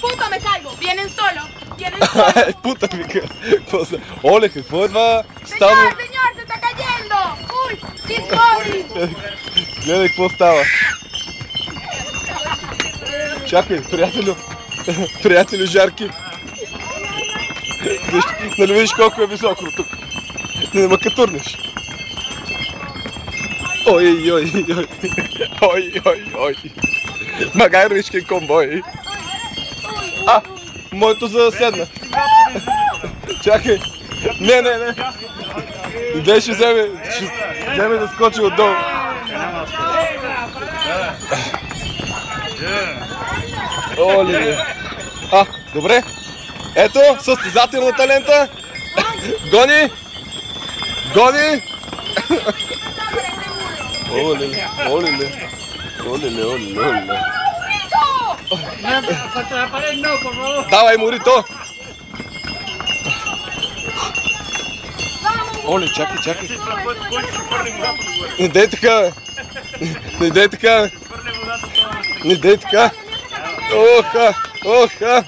Puto, me salgo. Vienen solo. Vienen solo. Puta, оле, какво е това? Señor, se está cayendo. Uy, Discovery. Гледай какво става. Чакай, приятелю. Приятелю, жарки. Нали видиш колко е високо тук? Не ме катурнеш. Ой, ой, ой. Ой, ой, ой. Магай речкен комбой. А, моето заседна. Чакай. Не. Дай ще вземе да скочи отдолу. Оле. А, добре. Ето, състезателната лента. Гони. Оле. Давай, Морито. Оле, чакай. Не дай така. Оха.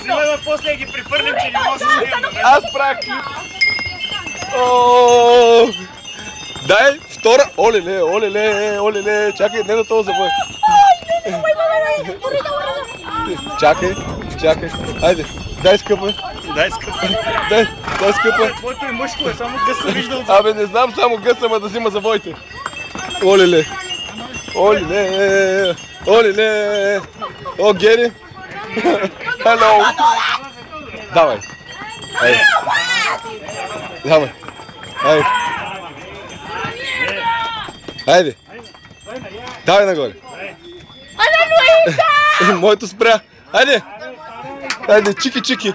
Luego после ги префърлим, че не може да снимаме. Аз правя клип. Дай, втора. Оле. Чакай, не на този забой. Чакай. Айде, дай скъпа. Дай скъпа. Твоето е мъжко, само гъс се вижда от... Абе, не знам, само гъс, ама да взима завоите. Оле. О, Гери. Hello. Давай. Айде. Давай нагоре. ¡Ana Luisa! Моето спря. Айде, чики.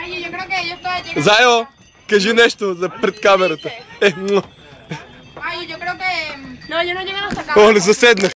Ay, yo creo que ellos todavía llegan. Заево, кажи нещо за пред камерата. Ay, yo creo que... No, yo no llegan hasta acá. Оле, заседнах.